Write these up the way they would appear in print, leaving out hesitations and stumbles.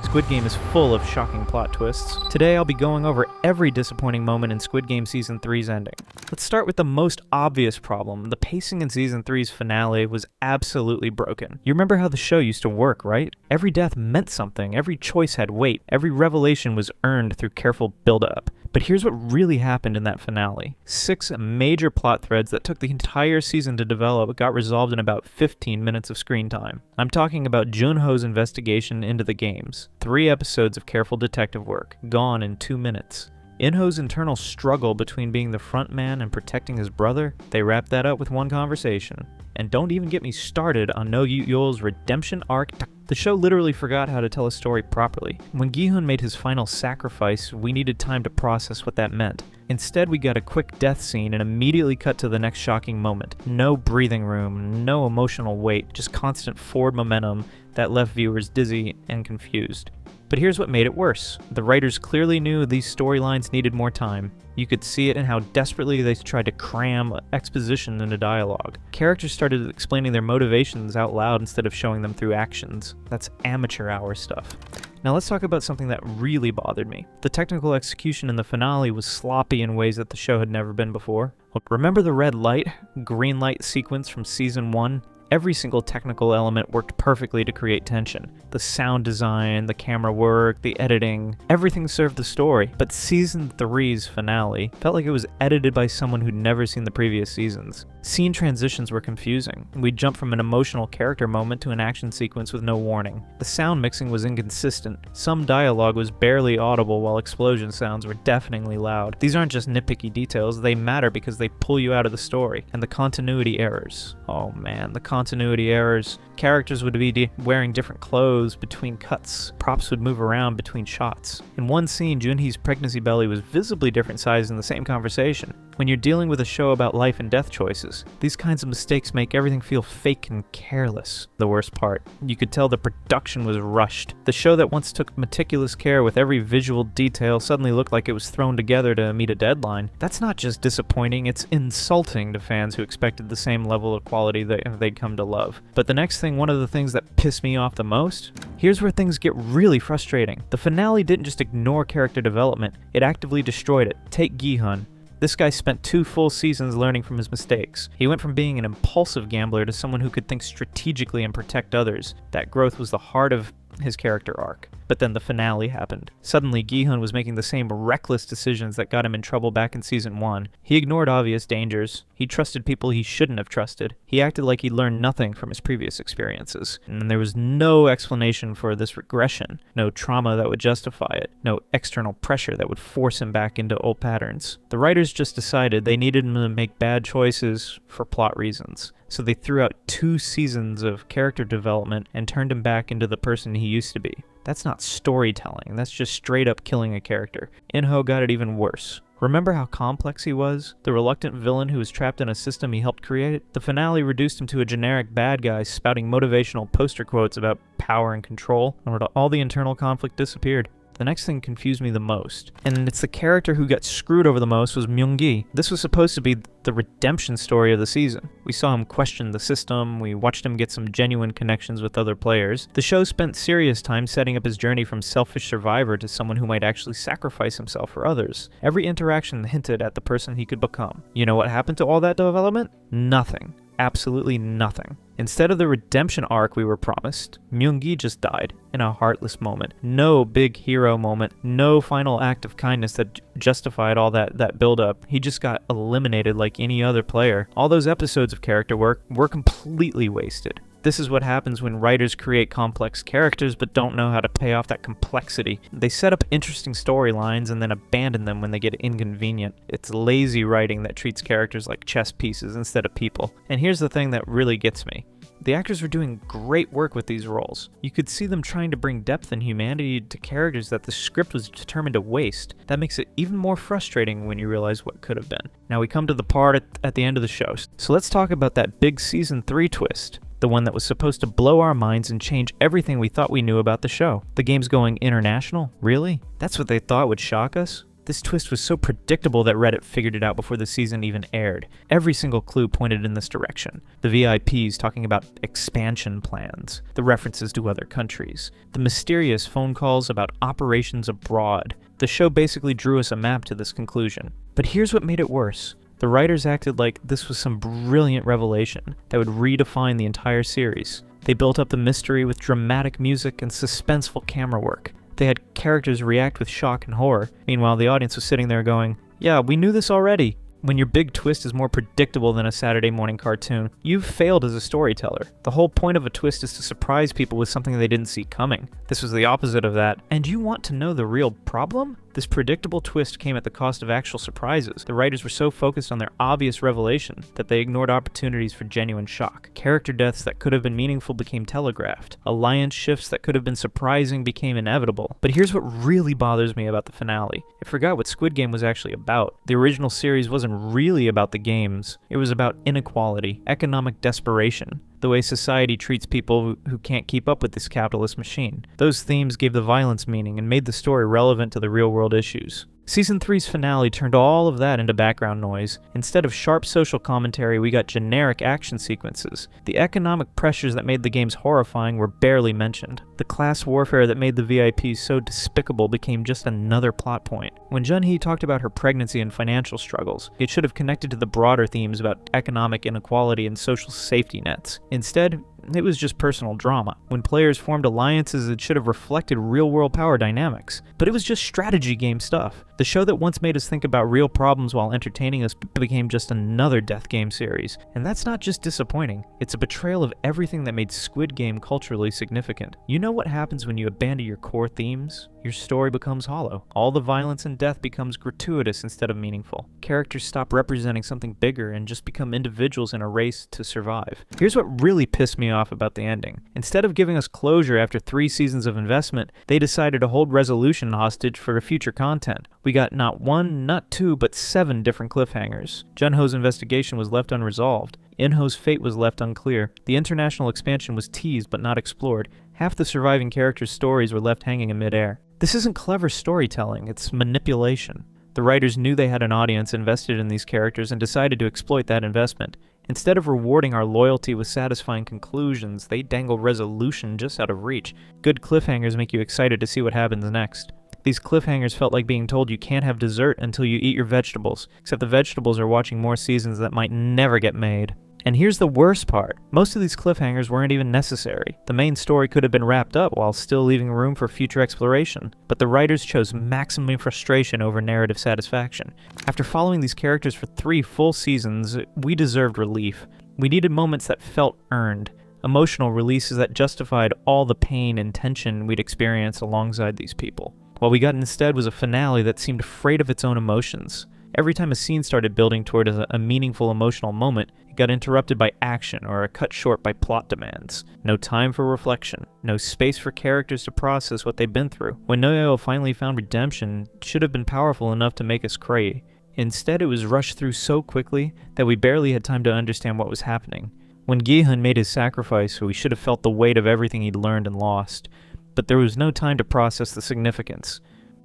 Squid Game is full of shocking plot twists. Today I'll be going over every disappointing moment in Squid Game Season 3's ending. Let's start with the most obvious problem. The pacing in Season 3's finale was absolutely broken. You remember how the show used to work, right? Every death meant something, every choice had weight, every revelation was earned through careful build-up. But here's what really happened in that finale. 6 major plot threads that took the entire season to develop got resolved in about 15 minutes of screen time. I'm talking about Junho's investigation into the games. 3 episodes of careful detective work, gone in 2 minutes. Inho's internal struggle between being the front man and protecting his brother, they wrapped that up with one conversation. And don't even get me started on No Yul's redemption arc. The show literally forgot how to tell a story properly. When Gi-hun made his final sacrifice, we needed time to process what that meant. Instead, we got a quick death scene and immediately cut to the next shocking moment. No breathing room, no emotional weight, just constant forward momentum that left viewers dizzy and confused. But here's what made it worse. The writers clearly knew these storylines needed more time. You could see it in how desperately they tried to cram exposition into dialogue. Characters started explaining their motivations out loud instead of showing them through actions. That's amateur hour stuff. Now let's talk about something that really bothered me. The technical execution in the finale was sloppy in ways that the show had never been before. Remember the red light, green light sequence from Season 1? Every single technical element worked perfectly to create tension. The sound design, the camera work, the editing, everything served the story. But Season 3's finale felt like it was edited by someone who'd never seen the previous seasons. Scene transitions were confusing. We'd jump from an emotional character moment to an action sequence with no warning. The sound mixing was inconsistent. Some dialogue was barely audible while explosion sounds were deafeningly loud. These aren't just nitpicky details, they matter because they pull you out of the story. And the continuity errors. Oh man, the continuity errors. Characters would be wearing different clothes between cuts. Props would move around between shots. In one scene, Junhee's pregnancy belly was visibly different size in the same conversation. When you're dealing with a show about life and death choices, these kinds of mistakes make everything feel fake and careless. The worst part, you could tell the production was rushed. The show that once took meticulous care with every visual detail suddenly looked like it was thrown together to meet a deadline. That's not just disappointing, it's insulting to fans who expected the same level of quality that they'd come to love. But the next thing, one of the things that pissed me off the most, here's where things get really frustrating. The finale didn't just ignore character development, it actively destroyed it. Take Gi-hun. This guy spent 2 full seasons learning from his mistakes. He went from being an impulsive gambler to someone who could think strategically and protect others. That growth was the heart of his character arc. But then the finale happened. Suddenly, Gi-hun was making the same reckless decisions that got him in trouble back in Season 1. He ignored obvious dangers. He trusted people he shouldn't have trusted. He acted like he'd learned nothing from his previous experiences. And there was no explanation for this regression. No trauma that would justify it. No external pressure that would force him back into old patterns. The writers just decided they needed him to make bad choices for plot reasons. So they threw out 2 seasons of character development and turned him back into the person he used to be. That's not storytelling, that's just straight up killing a character. Inho got it even worse. Remember how complex he was? The reluctant villain who was trapped in a system he helped create? The finale reduced him to a generic bad guy spouting motivational poster quotes about power and control, and all the internal conflict disappeared. The next thing confused me the most, and it's the character who got screwed over the most was Myung-gi. This was supposed to be the redemption story of the season. We saw him question the system, we watched him get some genuine connections with other players. The show spent serious time setting up his journey from selfish survivor to someone who might actually sacrifice himself for others. Every interaction hinted at the person he could become. You know what happened to all that development? Nothing. Absolutely nothing. Instead of the redemption arc we were promised, Myung-gi just died in a heartless moment. No big hero moment, no final act of kindness that justified all that build-up. He just got eliminated like any other player. All those episodes of character work were completely wasted. This is what happens when writers create complex characters but don't know how to pay off that complexity. They set up interesting storylines and then abandon them when they get inconvenient. It's lazy writing that treats characters like chess pieces instead of people. And here's the thing that really gets me. The actors were doing great work with these roles. You could see them trying to bring depth and humanity to characters that the script was determined to waste. That makes it even more frustrating when you realize what could have been. Now we come to the part at the end of the show. So let's talk about that big Season 3 twist. The one that was supposed to blow our minds and change everything we thought we knew about the show. The game's going international? Really? That's what they thought would shock us? This twist was so predictable that Reddit figured it out before the season even aired. Every single clue pointed in this direction. The VIPs talking about expansion plans, the references to other countries, the mysterious phone calls about operations abroad. The show basically drew us a map to this conclusion. But here's what made it worse. The writers acted like this was some brilliant revelation that would redefine the entire series. They built up the mystery with dramatic music and suspenseful camera work. They had characters react with shock and horror. Meanwhile, the audience was sitting there going, yeah, we knew this already. When your big twist is more predictable than a Saturday morning cartoon, you've failed as a storyteller. The whole point of a twist is to surprise people with something they didn't see coming. This was the opposite of that. And you want to know the real problem? This predictable twist came at the cost of actual surprises. The writers were so focused on their obvious revelation that they ignored opportunities for genuine shock. Character deaths that could have been meaningful became telegraphed. Alliance shifts that could have been surprising became inevitable. But here's what really bothers me about the finale. It forgot what Squid Game was actually about. The original series wasn't really about the games. It was about inequality, economic desperation, the way society treats people who can't keep up with this capitalist machine. Those themes gave the violence meaning and made the story relevant to the real-world issues. Season 3's finale turned all of that into background noise. Instead of sharp social commentary, we got generic action sequences. The economic pressures that made the games horrifying were barely mentioned. The class warfare that made the VIPs so despicable became just another plot point. When Jun-hee talked about her pregnancy and financial struggles, it should have connected to the broader themes about economic inequality and social safety nets. Instead, it was just personal drama. When players formed alliances, it should have reflected real-world power dynamics. But it was just strategy game stuff. The show that once made us think about real problems while entertaining us became just another death game series. And that's not just disappointing. It's a betrayal of everything that made Squid Game culturally significant. You know what happens when you abandon your core themes? Your story becomes hollow. All the violence and death becomes gratuitous instead of meaningful. Characters stop representing something bigger and just become individuals in a race to survive. Here's what really pissed me off about the ending. Instead of giving us closure after 3 seasons of investment, they decided to hold resolution hostage for future content. We got not 1, not 2, but 7 different cliffhangers. Junho's investigation was left unresolved. Inho's fate was left unclear. The international expansion was teased but not explored. Half the surviving characters' stories were left hanging in midair. This isn't clever storytelling, it's manipulation. The writers knew they had an audience invested in these characters and decided to exploit that investment. Instead of rewarding our loyalty with satisfying conclusions, they dangle resolution just out of reach. Good cliffhangers make you excited to see what happens next. These cliffhangers felt like being told you can't have dessert until you eat your vegetables, except the vegetables are watching more seasons that might never get made. And here's the worst part. Most of these cliffhangers weren't even necessary. The main story could have been wrapped up while still leaving room for future exploration. But the writers chose maximum frustration over narrative satisfaction. After following these characters for 3 full seasons, we deserved relief. We needed moments that felt earned. Emotional releases that justified all the pain and tension we'd experienced alongside these people. What we got instead was a finale that seemed afraid of its own emotions. Every time a scene started building toward a meaningful emotional moment, it got interrupted by action or cut short by plot demands. No time for reflection, no space for characters to process what they've been through. When Noyo finally found redemption, it should have been powerful enough to make us cry. Instead, it was rushed through so quickly that we barely had time to understand what was happening. When Gi-hun made his sacrifice, we should have felt the weight of everything he'd learned and lost. But there was no time to process the significance.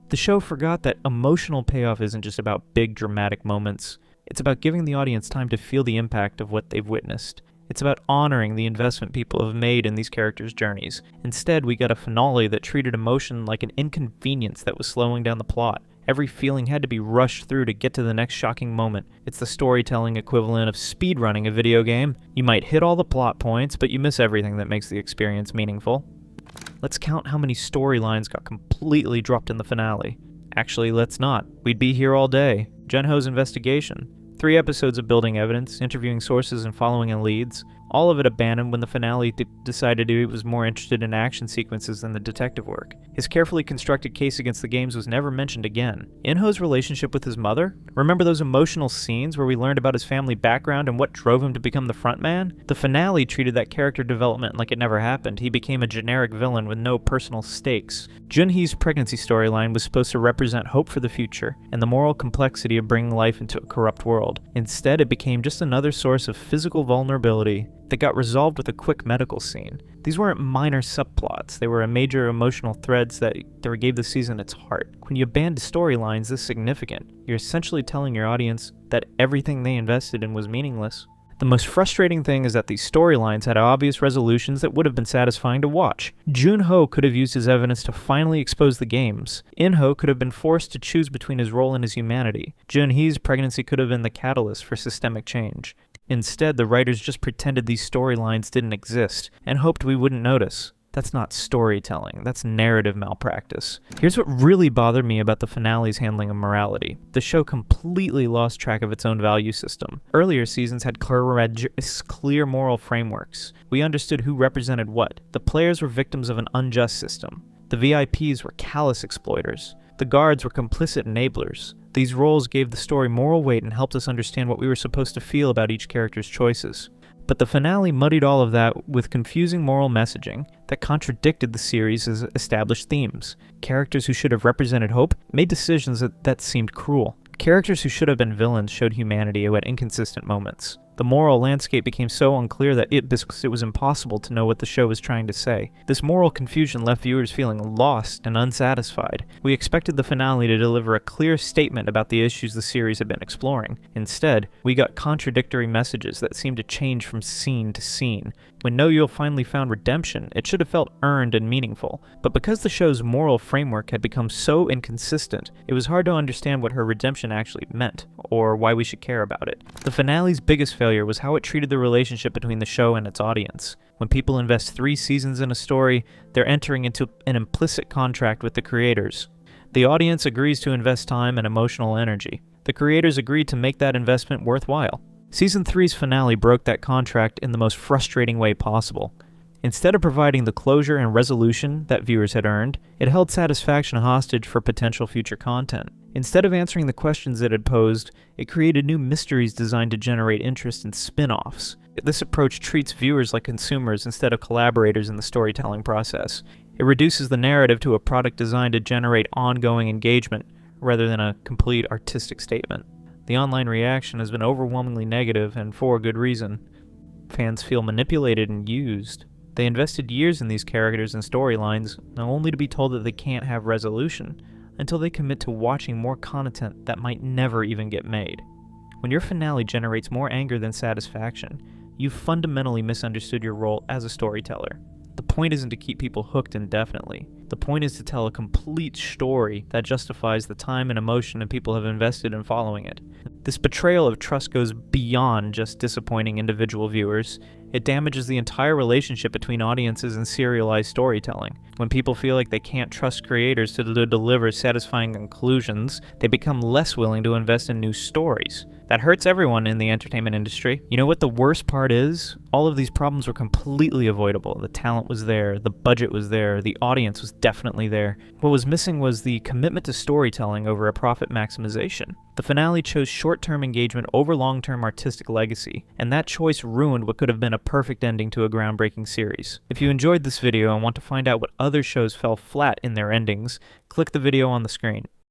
The show forgot that emotional payoff isn't just about big dramatic moments. It's about giving the audience time to feel the impact of what they've witnessed. It's about honoring the investment people have made in these characters' journeys. Instead, we got a finale that treated emotion like an inconvenience that was slowing down the plot. Every feeling had to be rushed through to get to the next shocking moment. It's the storytelling equivalent of speedrunning a video game. You might hit all the plot points, but you miss everything that makes the experience meaningful. Let's count how many storylines got completely dropped in the finale. Actually, let's not. We'd be here all day. Junho's investigation. 3 episodes of building evidence, interviewing sources, and following in leads. All of it abandoned when the finale decided he was more interested in action sequences than the detective work. His carefully constructed case against the games was never mentioned again. Inho's relationship with his mother? Remember those emotional scenes where we learned about his family background and what drove him to become the frontman? The finale treated that character development like it never happened. He became a generic villain with no personal stakes. Junhee's pregnancy storyline was supposed to represent hope for the future and the moral complexity of bringing life into a corrupt world. Instead, it became just another source of physical vulnerability that got resolved with a quick medical scene. These weren't minor subplots, they were major emotional threads that gave the season its heart. When you abandon storylines this significant, you're essentially telling your audience that everything they invested in was meaningless. The most frustrating thing is that these storylines had obvious resolutions that would have been satisfying to watch. Jun-ho could have used his evidence to finally expose the games. In-ho could have been forced to choose between his role and his humanity. Jun-hee's pregnancy could have been the catalyst for systemic change. Instead, the writers just pretended these storylines didn't exist and hoped we wouldn't notice. That's not storytelling, that's narrative malpractice. Here's what really bothered me about the finale's handling of morality. The show completely lost track of its own value system. Earlier seasons had clear moral frameworks. We understood who represented what. The players were victims of an unjust system. The VIPs were callous exploiters. The guards were complicit enablers. These roles gave the story moral weight and helped us understand what we were supposed to feel about each character's choices. But the finale muddied all of that with confusing moral messaging that contradicted the series' established themes. Characters who should have represented hope made decisions that seemed cruel. Characters who should have been villains showed humanity at inconsistent moments. The moral landscape became so unclear that it was impossible to know what the show was trying to say. This moral confusion left viewers feeling lost and unsatisfied. We expected the finale to deliver a clear statement about the issues the series had been exploring. Instead, we got contradictory messages that seemed to change from scene to scene. When No-Yul finally found redemption, it should have felt earned and meaningful. But because the show's moral framework had become so inconsistent, it was hard to understand what her redemption actually meant, or why we should care about it. The finale's biggest failure was how it treated the relationship between the show and its audience. When people invest 3 seasons in a story, they're entering into an implicit contract with the creators. The audience agrees to invest time and emotional energy. The creators agreed to make that investment worthwhile. Season 3's finale broke that contract in the most frustrating way possible. Instead of providing the closure and resolution that viewers had earned, it held satisfaction hostage for potential future content. Instead of answering the questions it had posed, it created new mysteries designed to generate interest in spin-offs. This approach treats viewers like consumers instead of collaborators in the storytelling process. It reduces the narrative to a product designed to generate ongoing engagement, rather than a complete artistic statement. The online reaction has been overwhelmingly negative, and for a good reason. Fans feel manipulated and used. They invested years in these characters and storylines, only to be told that they can't have resolution, until they commit to watching more content that might never even get made. When your finale generates more anger than satisfaction, you've fundamentally misunderstood your role as a storyteller. The point isn't to keep people hooked indefinitely. The point is to tell a complete story that justifies the time and emotion that people have invested in following it. This betrayal of trust goes beyond just disappointing individual viewers. It damages the entire relationship between audiences and serialized storytelling. When people feel like they can't trust creators to deliver satisfying conclusions, they become less willing to invest in new stories. That hurts everyone in the entertainment industry. You know what the worst part is? All of these problems were completely avoidable. The talent was there, the budget was there, the audience was definitely there. What was missing was the commitment to storytelling over a profit maximization. The finale chose short-term engagement over long-term artistic legacy, and that choice ruined what could have been a perfect ending to a groundbreaking series. If you enjoyed this video and want to find out what other shows fell flat in their endings, click the video on the screen.